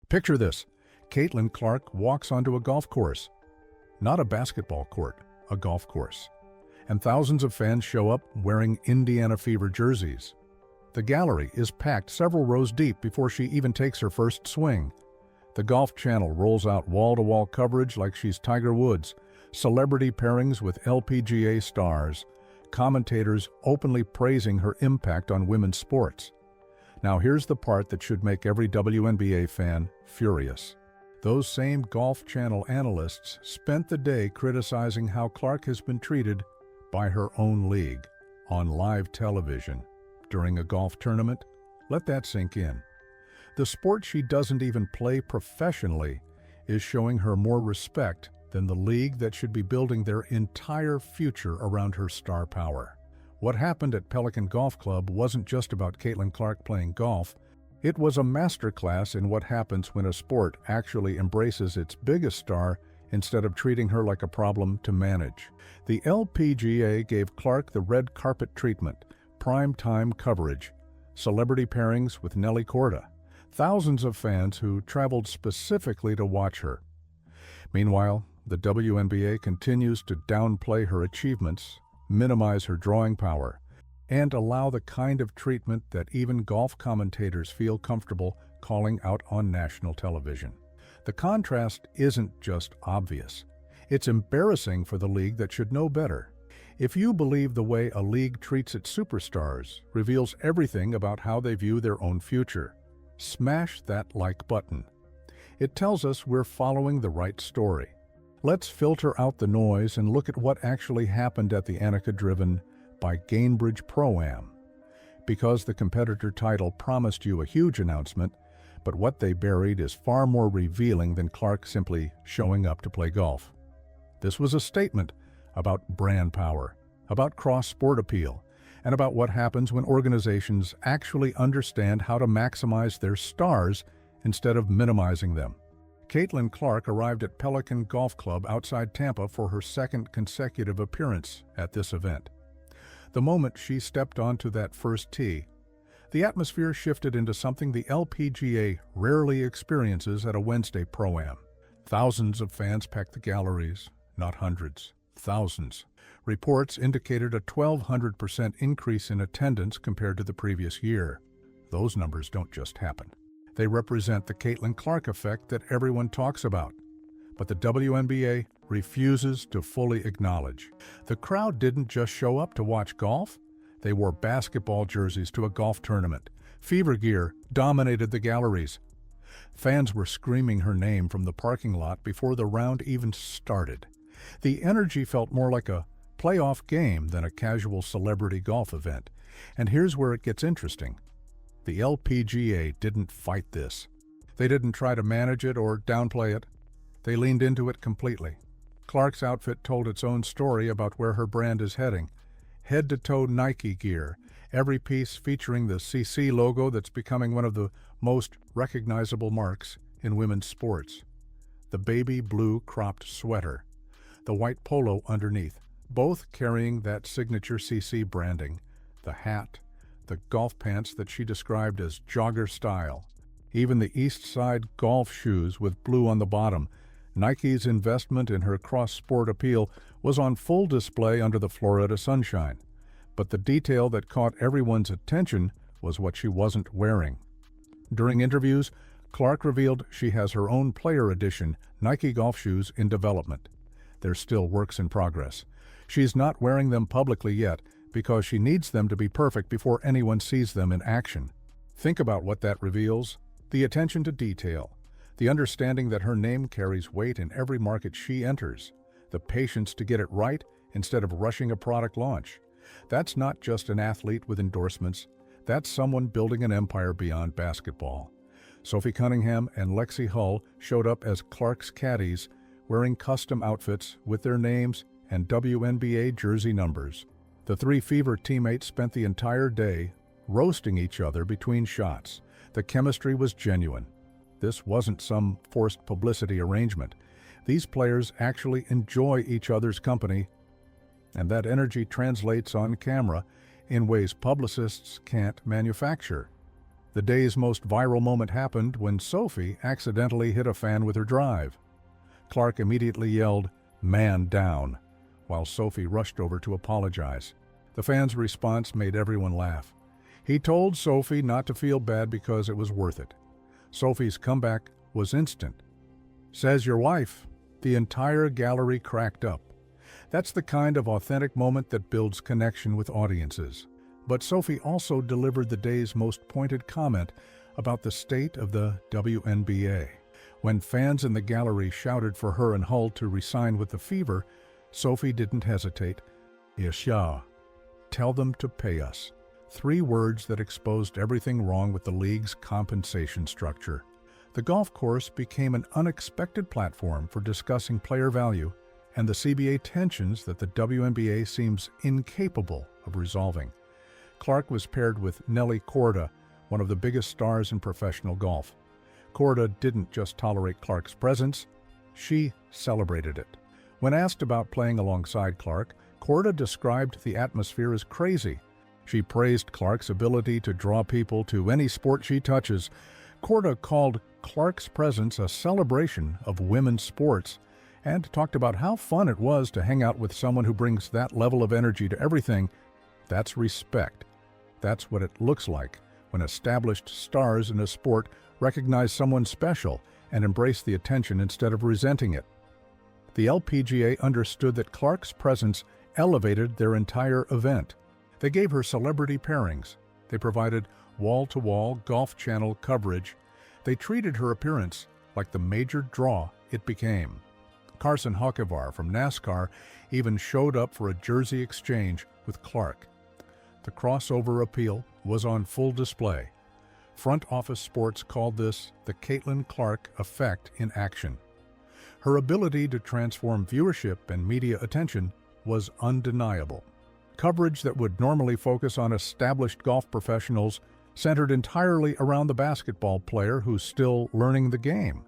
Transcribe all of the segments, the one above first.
Picture this. Caitlin Clark walks onto a golf course. Not a basketball court, a golf course. And thousands of fans show up wearing Indiana Fever jerseys. The gallery is packed several rows deep before she even takes her first swing. The Golf Channel rolls out wall-to-wall coverage like she's Tiger Woods, celebrity pairings with LPGA stars, commentators openly praising her impact on women's sports. Now here's the part that should make every WNBA fan furious. Those same Golf Channel analysts spent the day criticizing how Clark has been treated by her own league on live television during a golf tournament. Let that sink in. The sport she doesn't even play professionally is showing her more respect than the league that should be building their entire future around her star power. What happened at Pelican Golf Club wasn't just about Caitlin Clark playing golf. It was a masterclass in what happens when a sport actually embraces its biggest star instead of treating her like a problem to manage. The LPGA gave Clark the red carpet treatment, prime-time coverage, celebrity pairings with Nelly Corda, thousands of fans who traveled specifically to watch her. Meanwhile, the WNBA continues to downplay her achievements, minimize her drawing power, and allow the kind of treatment that even golf commentators feel comfortable calling out on national television. The contrast isn't just obvious. It's embarrassing for the league that should know better. If you believe the way a league treats its superstars reveals everything about how they view their own future, smash that like button. It tells us we're following the right story. Let's filter out the noise and look at what actually happened at the Annika-driven by Gainbridge Pro-Am. Because the competitor title promised you a huge announcement, but what they buried is far more revealing than Clark simply showing up to play golf. This was a statement about brand power, about cross-sport appeal, and about what happens when organizations actually understand how to maximize their stars instead of minimizing them. Caitlin Clark arrived at Pelican Golf Club outside Tampa for her second consecutive appearance at this event. The moment she stepped onto that first tee, the atmosphere shifted into something the LPGA rarely experiences at a Wednesday Pro-Am. Thousands of fans packed the galleries, not hundreds, thousands. Reports indicated a 1,200% increase in attendance compared to the previous year. Those numbers don't just happen. They represent the Caitlin Clark effect that everyone talks about, but the WNBA refuses to fully acknowledge. The crowd didn't just show up to watch golf. They wore basketball jerseys to a golf tournament. Fever gear dominated the galleries. Fans were screaming her name from the parking lot before the round even started. The energy felt more like a playoff game than a casual celebrity golf event. And here's where it gets interesting. The LPGA didn't fight this. They didn't try to manage it or downplay it. They leaned into it completely. Clark's outfit told its own story about where her brand is heading. Head-to-toe Nike gear, every piece featuring the CC logo that's becoming one of the most recognizable marks in women's sports. The baby blue cropped sweater, the white polo underneath, both carrying that signature CC branding, the hat, the golf pants that she described as jogger style, even the East Side golf shoes with blue on the bottom. Nike's investment in her cross-sport appeal was on full display under the Florida sunshine. But the detail that caught everyone's attention was what she wasn't wearing. During interviews, Clark revealed she has her own player edition Nike golf shoes in development. They're still works in progress. She's not wearing them publicly yet because she needs them to be perfect before anyone sees them in action. Think about what that reveals. The attention to detail, the understanding that her name carries weight in every market she enters, the patience to get it right instead of rushing a product launch. That's not just an athlete with endorsements. That's someone building an empire beyond basketball. Sophie Cunningham and Lexi Hull showed up as Clark's caddies, wearing custom outfits with their names and WNBA jersey numbers. The three Fever teammates spent the entire day roasting each other between shots. The chemistry was genuine. This wasn't some forced publicity arrangement. These players actually enjoy each other's company, and that energy translates on camera in ways publicists can't manufacture. The day's most viral moment happened when Sophie accidentally hit a fan with her drive. Clark immediately yelled, "Man down," while Sophie rushed over to apologize. The fan's response made everyone laugh. He told Sophie not to feel bad because it was worth it. Sophie's comeback was instant. "Says your wife." The entire gallery cracked up. That's the kind of authentic moment that builds connection with audiences. But Sophie also delivered the day's most pointed comment about the state of the WNBA. When fans in the gallery shouted for her and Hull to re-sign with the Fever, Sophie didn't hesitate. "Isha, tell them to pay us." 3 words that exposed everything wrong with the league's compensation structure. The golf course became an unexpected platform for discussing player value and the CBA tensions that the WNBA seems incapable of resolving. Clark was paired with Nelly Korda, one of the biggest stars in professional golf. Korda didn't just tolerate Clark's presence, she celebrated it. When asked about playing alongside Clark, Korda described the atmosphere as crazy. She praised Clark's ability to draw people to any sport she touches. Korda called Clark's presence a celebration of women's sports and talked about how fun it was to hang out with someone who brings that level of energy to everything. That's respect. That's what it looks like when established stars in a sport recognize someone special and embrace the attention instead of resenting it. The LPGA understood that Clark's presence elevated their entire event. They gave her celebrity pairings. They provided wall-to-wall Golf Channel coverage. They treated her appearance like the major draw it became. Carson Hocevar from NASCAR even showed up for a jersey exchange with Clark. The crossover appeal was on full display. Front Office Sports called this the Caitlin Clark effect in action. Her ability to transform viewership and media attention was undeniable. Coverage that would normally focus on established golf professionals centered entirely around the basketball player who's still learning the game.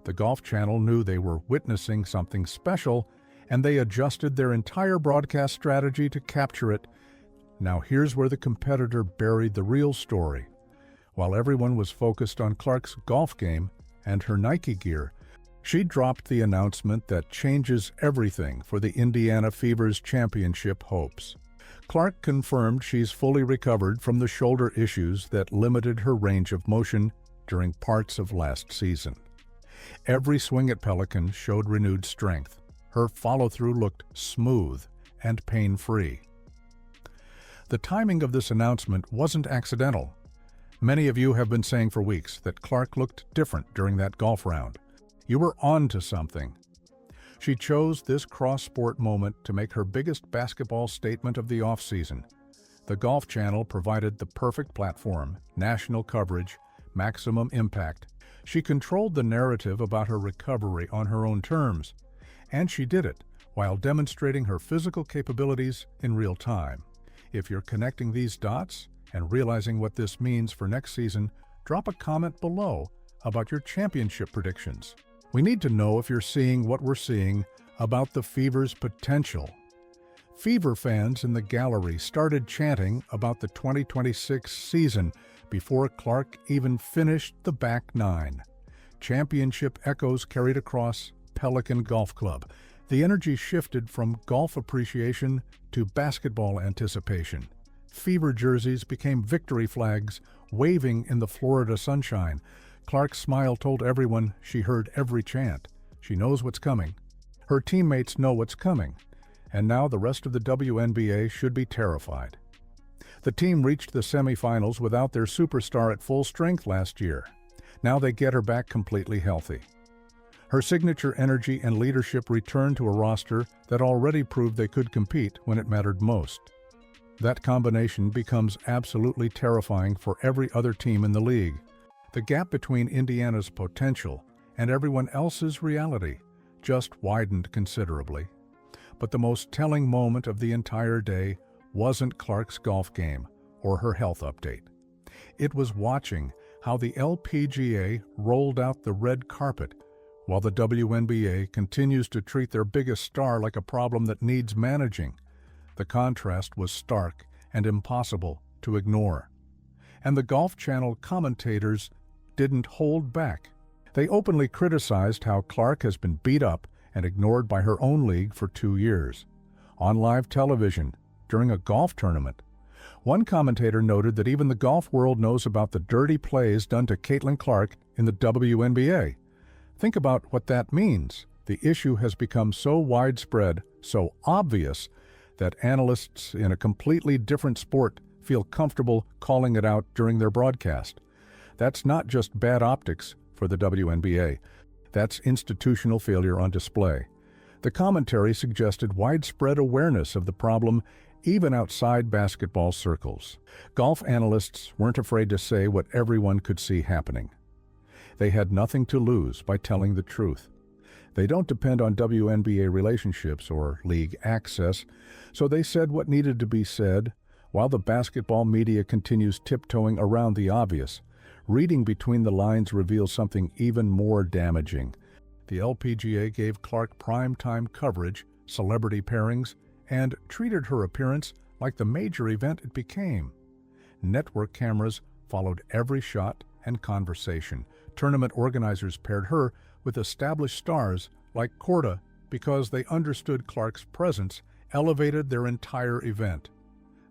The Golf Channel knew they were witnessing something special, and they adjusted their entire broadcast strategy to capture it. Now here's where the competitor buried the real story. While everyone was focused on Clark's golf game and her Nike gear, she dropped the announcement that changes everything for the Indiana Fever's championship hopes. Clark confirmed she's fully recovered from the shoulder issues that limited her range of motion during parts of last season. Every swing at Pelican showed renewed strength. Her follow-through looked smooth and pain-free. The timing of this announcement wasn't accidental. Many of you have been saying for weeks that Clark looked different during that golf round. You were on to something. She chose this cross-sport moment to make her biggest basketball statement of the offseason. The Golf Channel provided the perfect platform, national coverage, maximum impact. She controlled the narrative about her recovery on her own terms, and she did it while demonstrating her physical capabilities in real time. If you're connecting these dots and realizing what this means for next season, drop a comment below about your championship predictions. We need to know if you're seeing what we're seeing about the Fever's potential. Fever fans in the gallery started chanting about the 2026 season before Clark even finished the back nine. Championship echoes carried across Pelican Golf Club. The energy shifted from golf appreciation to basketball anticipation. Fever jerseys became victory flags, waving in the Florida sunshine. Clark's smile told everyone she heard every chant. She knows what's coming. Her teammates know what's coming. And now the rest of the WNBA should be terrified. The team reached the semifinals without their superstar at full strength last year. Now they get her back completely healthy. Her signature energy and leadership returned to a roster that already proved they could compete when it mattered most. That combination becomes absolutely terrifying for every other team in the league. The gap between Indiana's potential and everyone else's reality just widened considerably. But the most telling moment of the entire day wasn't Clark's golf game or her health update. It was watching how the LPGA rolled out the red carpet while the WNBA continues to treat their biggest star like a problem that needs managing. The contrast was stark and impossible to ignore. And the Golf Channel commentators didn't hold back. They openly criticized how Clark has been beat up and ignored by her own league for 2 years. On live television, during a golf tournament, one commentator noted that even the golf world knows about the dirty plays done to Caitlin Clark in the WNBA. Think about what that means. The issue has become so widespread, so obvious, that analysts in a completely different sport feel comfortable calling it out during their broadcast. That's not just bad optics for the WNBA. That's institutional failure on display. The commentary suggested widespread awareness of the problem even outside basketball circles. Golf analysts weren't afraid to say what everyone could see happening. They had nothing to lose by telling the truth. They don't depend on WNBA relationships or league access, so they said what needed to be said, while the basketball media continues tiptoeing around the obvious. Reading between the lines reveals something even more damaging. The LPGA gave Clark prime-time coverage, celebrity pairings, and treated her appearance like the major event it became. Network cameras followed every shot and conversation. Tournament organizers paired her with established stars like Korda because they understood Clark's presence elevated their entire event.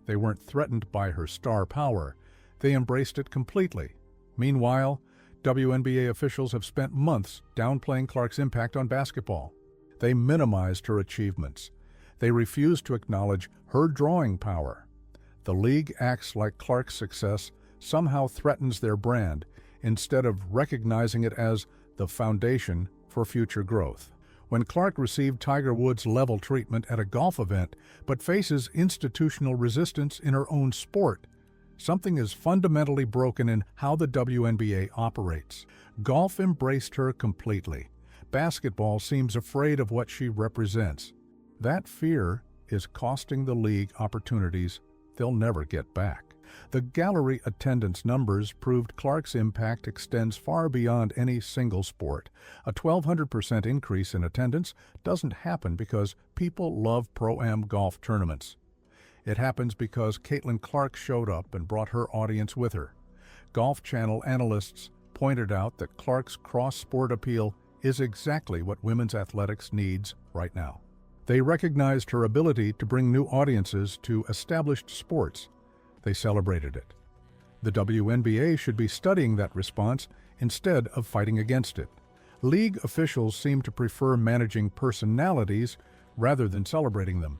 They weren't threatened by her star power. They embraced it completely. Meanwhile, WNBA officials have spent months downplaying Clark's impact on basketball. They minimized her achievements. They refused to acknowledge her drawing power. The league acts like Clark's success somehow threatens their brand instead of recognizing it as the foundation for future growth. When Clark received Tiger Woods-level treatment at a golf event but faces institutional resistance in her own sport, something is fundamentally broken in how the WNBA operates. Golf embraced her completely. Basketball seems afraid of what she represents. That fear is costing the league opportunities they'll never get back. The gallery attendance numbers proved Clark's impact extends far beyond any single sport. A 1,200% increase in attendance doesn't happen because people love Pro-Am golf tournaments. It happens because Caitlin Clark showed up and brought her audience with her. Golf Channel analysts pointed out that Clark's cross-sport appeal is exactly what women's athletics needs right now. They recognized her ability to bring new audiences to established sports. They celebrated it. The WNBA should be studying that response instead of fighting against it. League officials seem to prefer managing personalities rather than celebrating them.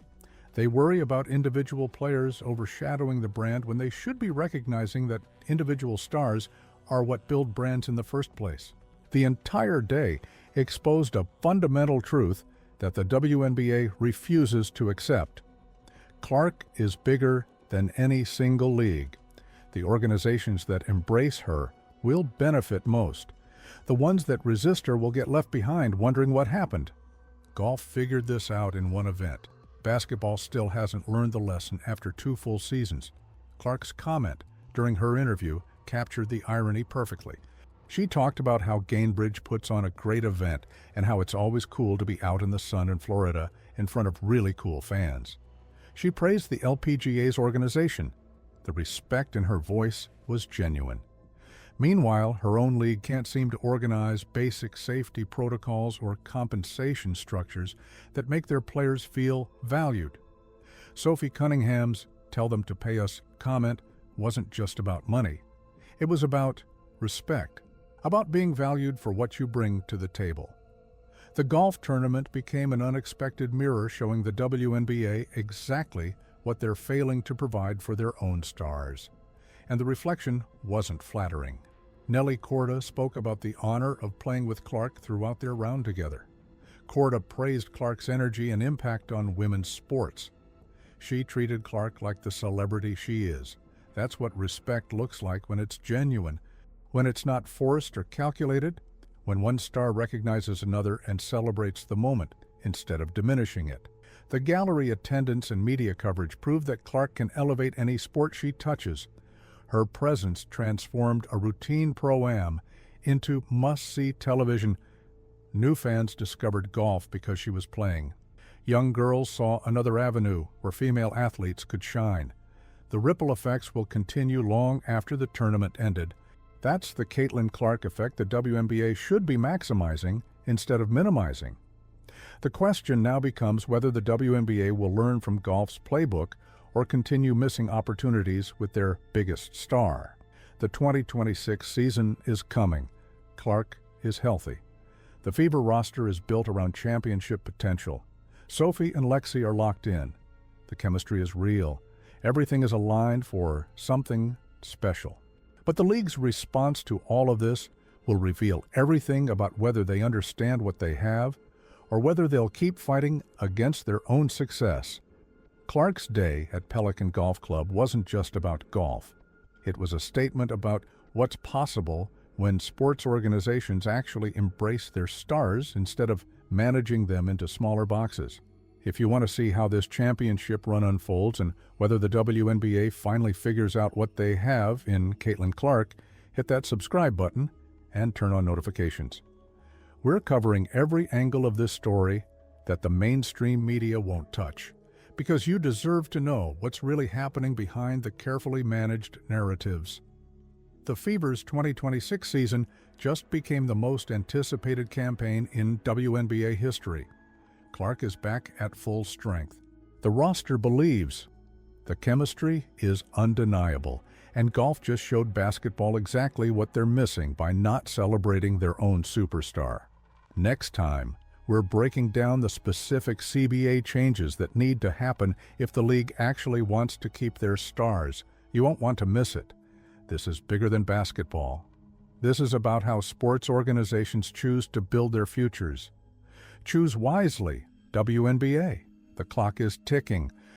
They worry about individual players overshadowing the brand when they should be recognizing that individual stars are what build brands in the first place. The entire day exposed a fundamental truth that the WNBA refuses to accept. Clark is bigger than any single league. The organizations that embrace her will benefit most. The ones that resist her will get left behind wondering what happened. Golf figured this out in one event. Basketball still hasn't learned the lesson after 2 full seasons. Clark's comment during her interview captured the irony perfectly. She talked about how Gainbridge puts on a great event and how it's always cool to be out in the sun in Florida in front of really cool fans. She praised the LPGA's organization. The respect in her voice was genuine. Meanwhile, her own league can't seem to organize basic safety protocols or compensation structures that make their players feel valued. Sophie Cunningham's "tell them to pay us" comment wasn't just about money. It was about respect, about being valued for what you bring to the table. The golf tournament became an unexpected mirror showing the WNBA exactly what they're failing to provide for their own stars. And the reflection wasn't flattering. Nelly Korda spoke about the honor of playing with Clark throughout their round together. Korda praised Clark's energy and impact on women's sports. She treated Clark like the celebrity she is. That's what respect looks like when it's genuine, when it's not forced or calculated, when one star recognizes another and celebrates the moment instead of diminishing it. The gallery attendance and media coverage proved that Clark can elevate any sport she touches. Her presence transformed a routine Pro-Am into must-see television. New fans discovered golf because she was playing. Young girls saw another avenue where female athletes could shine. The ripple effects will continue long after the tournament ended. That's the Caitlin Clark effect the WNBA should be maximizing instead of minimizing. The question now becomes whether the WNBA will learn from golf's playbook or continue missing opportunities with their biggest star. The 2026 season is coming. Clark is healthy. The Fever roster is built around championship potential. Sophie and Lexi are locked in. The chemistry is real. Everything is aligned for something special. But the league's response to all of this will reveal everything about whether they understand what they have or whether they'll keep fighting against their own success. Clark's day at Pelican Golf Club wasn't just about golf. It was a statement about what's possible when sports organizations actually embrace their stars instead of managing them into smaller boxes. If you want to see how this championship run unfolds and whether the WNBA finally figures out what they have in Caitlin Clark, hit that subscribe button and turn on notifications. We're covering every angle of this story that the mainstream media won't touch, because you deserve to know what's really happening behind the carefully managed narratives. The Fever's 2026 season just became the most anticipated campaign in WNBA history. Clark is back at full strength. The roster believes. The chemistry is undeniable, and golf just showed basketball exactly what they're missing by not celebrating their own superstar. Next time, we're breaking down the specific CBA changes that need to happen if the league actually wants to keep their stars. You won't want to miss it. This is bigger than basketball. This is about how sports organizations choose to build their futures. Choose wisely, WNBA. The clock is ticking.